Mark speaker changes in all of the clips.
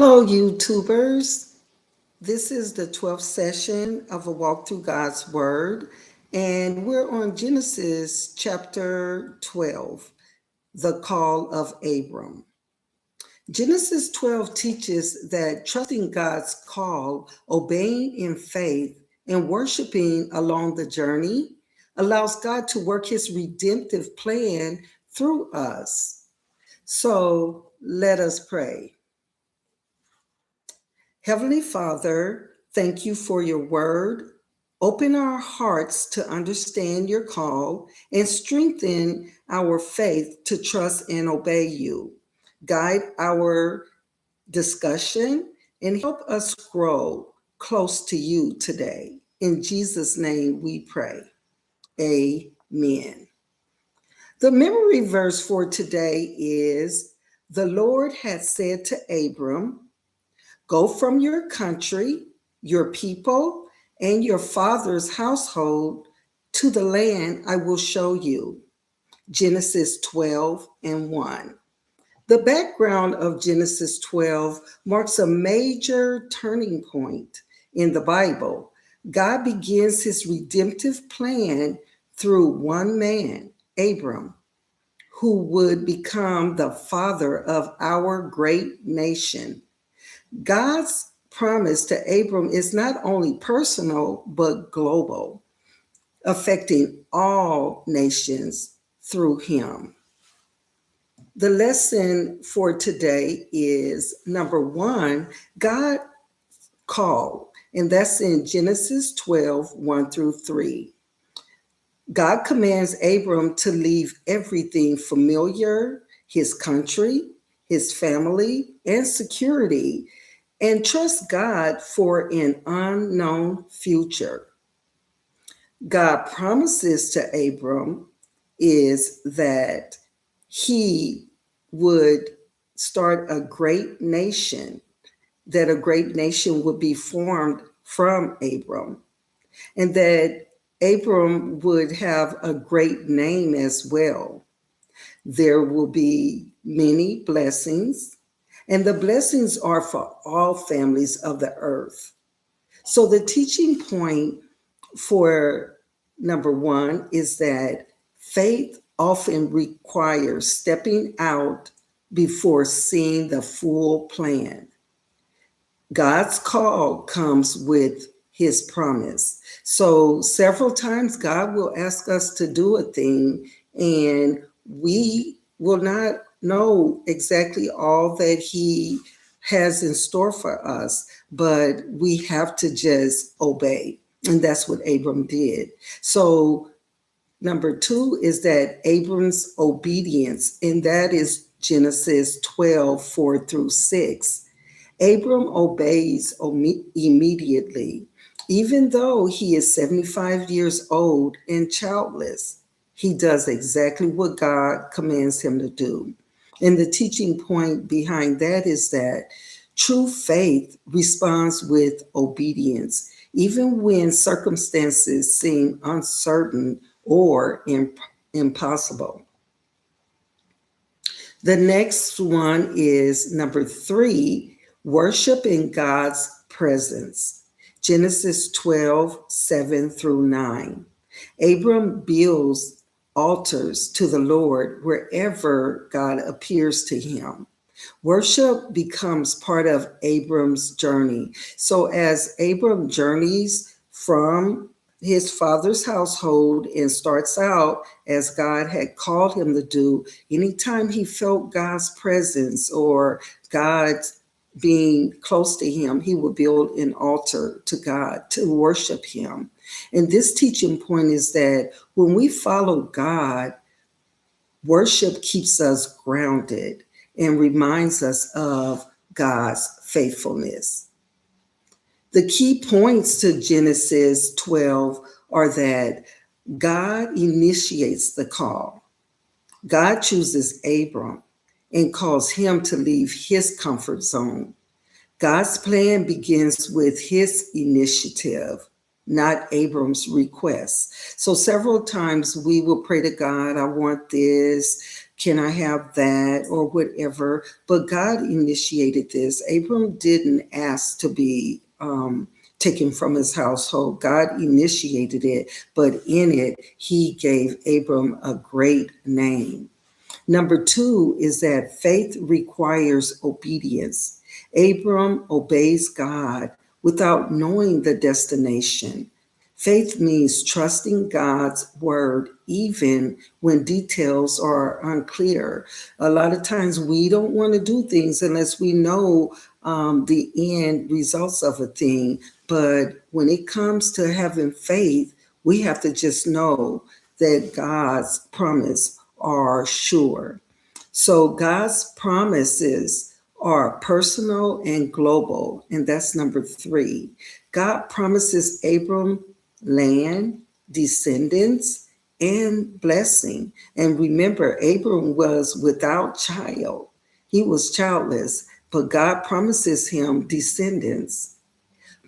Speaker 1: Hello, YouTubers. This is the 12th session of a walk through God's Word, and we're on Genesis chapter 12, the call of Abram. Genesis 12 teaches that trusting God's call, obeying in faith, and worshiping along the journey allows God to work his redemptive plan through us. So let us pray. Heavenly Father, thank you for your word. Open our hearts to understand your call and strengthen our faith to trust and obey you. Guide our discussion and help us grow close to you today. In Jesus' name we pray. Amen. The memory verse for today is the Lord had said to Abram, "Go from your country, your people, and your father's household to the land I will show you." Genesis 12 and 1. The background of Genesis 12 marks a major turning point in the Bible. God begins his redemptive plan through one man, Abram, who would become the father of our great nation. God's promise to Abram is not only personal, but global, affecting all nations through him. The lesson for today is number one, God called, and that's in Genesis 12, 1 through 3. God commands Abram to leave everything familiar, his country, his family, and security, and trust God for an unknown future. God promises to Abram is that he would start a great nation, that a great nation would be formed from Abram, and that Abram would have a great name as well. There will be many blessings, and the blessings are for all families of the earth. So the teaching point for number one is that faith often requires stepping out before seeing the full plan. God's call comes with his promise. So several times God will ask us to do a thing, and we will not know exactly all that he has in store for us, but we have to just obey. And that's what Abram did. So number two is that Abram's obedience, and that is Genesis 12, 4 through 6. Abram obeys immediately, even though he is 75 years old and childless. He does exactly what God commands him to do. And the teaching point behind that is that true faith responds with obedience, even when circumstances seem uncertain or impossible. The next one is number three, worship in God's presence. Genesis 12, 7 through 9. Abram builds altars to the Lord wherever God appears to him. Worship becomes part of Abram's journey. So as Abram journeys from his father's household and starts out as God had called him to do, anytime he felt God's presence or God's being close to him, he would build an altar to God to worship him. And this teaching point is that when we follow God, worship keeps us grounded and reminds us of God's faithfulness. The key points to Genesis 12 are that God initiates the call. God chooses Abram and calls him to leave his comfort zone. God's plan begins with his initiative, not Abram's request. So several times we will pray to God, I want this, can I have that or whatever? But God initiated this. Abram didn't ask to be taken from his household. God initiated it, but in it, he gave Abram a great name. Number two is that faith requires obedience. Abram obeys God without knowing the destination. Faith means trusting God's word even when details are unclear. A lot of times we don't want to do things unless we know the end results of a thing. But when it comes to having faith, we have to just know that God's promise are sure. So God's promises are personal and global, and that's number three. God promises Abram land, descendants, and blessing. And remember, Abram was without child. He was childless, but God promises him descendants,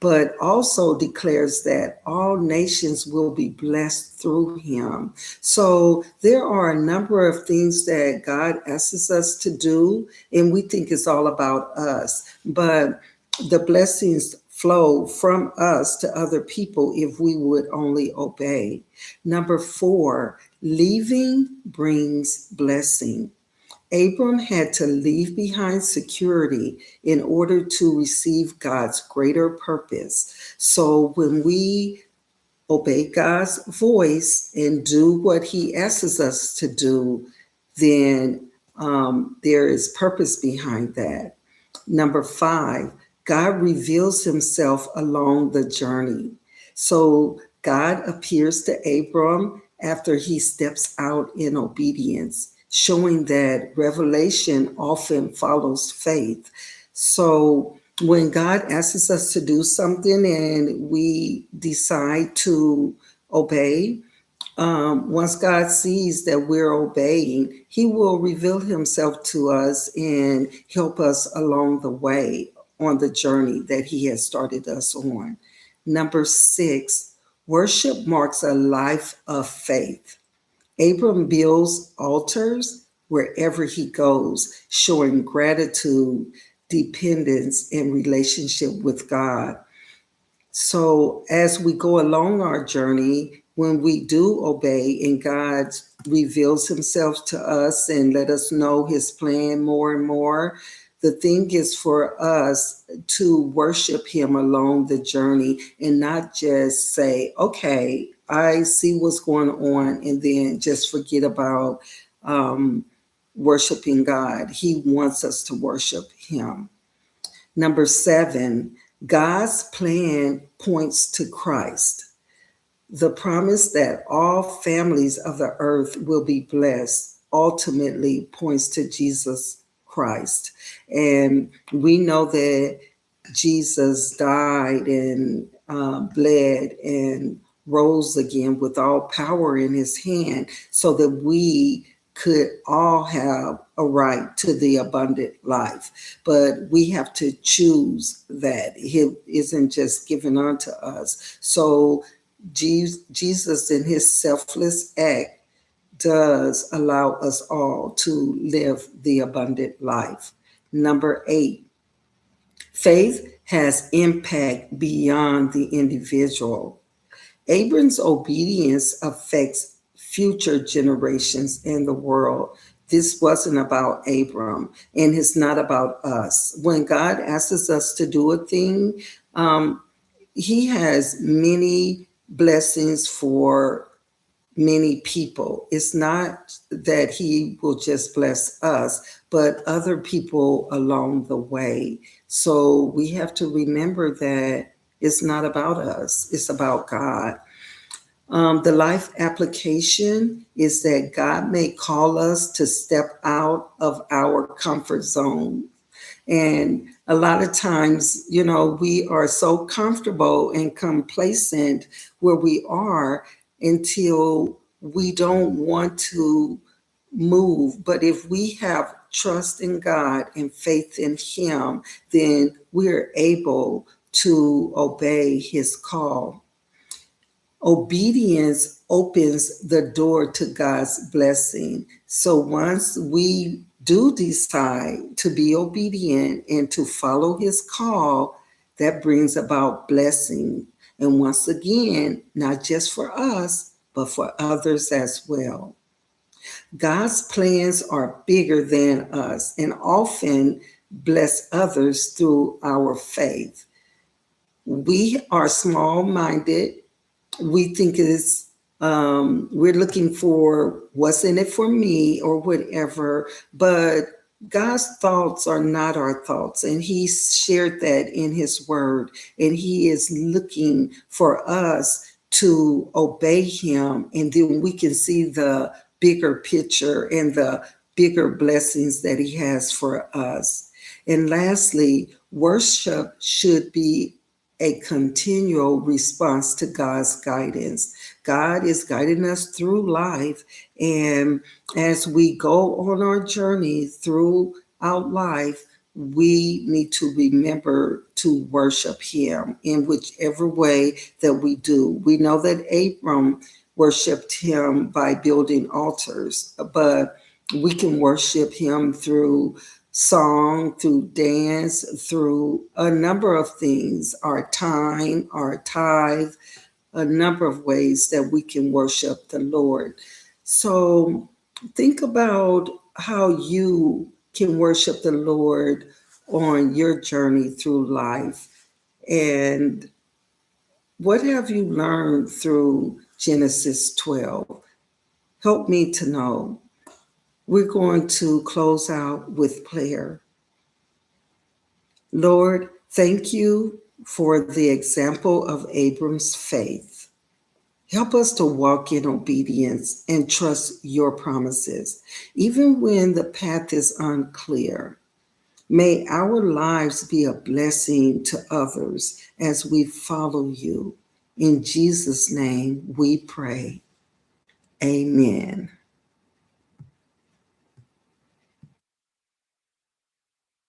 Speaker 1: but also declares that all nations will be blessed through him. So there are a number of things that God asks us to do, and we think it's all about us. But the blessings flow from us to other people if we would only obey. Number four, leaving brings blessing. Abram had to leave behind security in order to receive God's greater purpose. So when we obey God's voice and do what he asks us to do, then there is purpose behind that. Number five, God reveals himself along the journey. So God appears to Abram after he steps out in obedience, showing that revelation often follows faith. So when God asks us to do something and we decide to obey, once God sees that we're obeying, he will reveal himself to us and help us along the way on the journey that he has started us on. Number six, worship marks a life of faith. Abram builds altars wherever he goes, showing gratitude, dependence, and relationship with God. So as we go along our journey, when we do obey and God reveals himself to us and let us know his plan more and more, the thing is for us to worship him along the journey and not just say, okay, I see what's going on, and then just forget about worshiping God. He wants us to worship him. Number seven, God's plan points to Christ. The promise that all families of the earth will be blessed ultimately points to Jesus Christ. And we know that Jesus died and bled and rose again with all power in his hand so that we could all have a right to the abundant life. But we have to choose that. It isn't just given unto us. So Jesus in his selfless act does allow us all to live the abundant life. Number eight, faith has impact beyond the individual. Abram's obedience affects future generations and the world. This wasn't about Abram, and it's not about us. When God asks us to do a thing, he has many blessings for many people. It's not that he will just bless us, but other people along the way. So we have to remember that it's not about us, it's about God. The life application is that God may call us to step out of our comfort zone. And a lot of times, we are so comfortable and complacent where we are until we don't want to move. But if we have trust in God and faith in him, then we're able to obey his call. Obedience opens the door to God's blessing. So once we do decide to be obedient and to follow his call, that brings about blessing. And once again, not just for us, but for others as well. God's plans are bigger than us and often bless others through our faith. We are small minded. We think it's we're looking for what's in it for me or whatever, but God's thoughts are not our thoughts, and he shared that in his word, and he is looking for us to obey him, and then we can see the bigger picture and the bigger blessings that he has for us. And lastly, worship should be a continual response to God's guidance. God is guiding us through life. And as we go on our journey throughout life, we need to remember to worship him in whichever way that we do. We know that Abram worshiped him by building altars, but we can worship him through song, through dance, through a number of things, our time, our tithe, a number of ways that we can worship the Lord. So think about how you can worship the Lord on your journey through life. And what have you learned through Genesis 12? Help me to know. We're going to close out with prayer. Lord, thank you for the example of Abram's faith. Help us to walk in obedience and trust your promises, even when the path is unclear. May our lives be a blessing to others as we follow you. In Jesus' name we pray. Amen.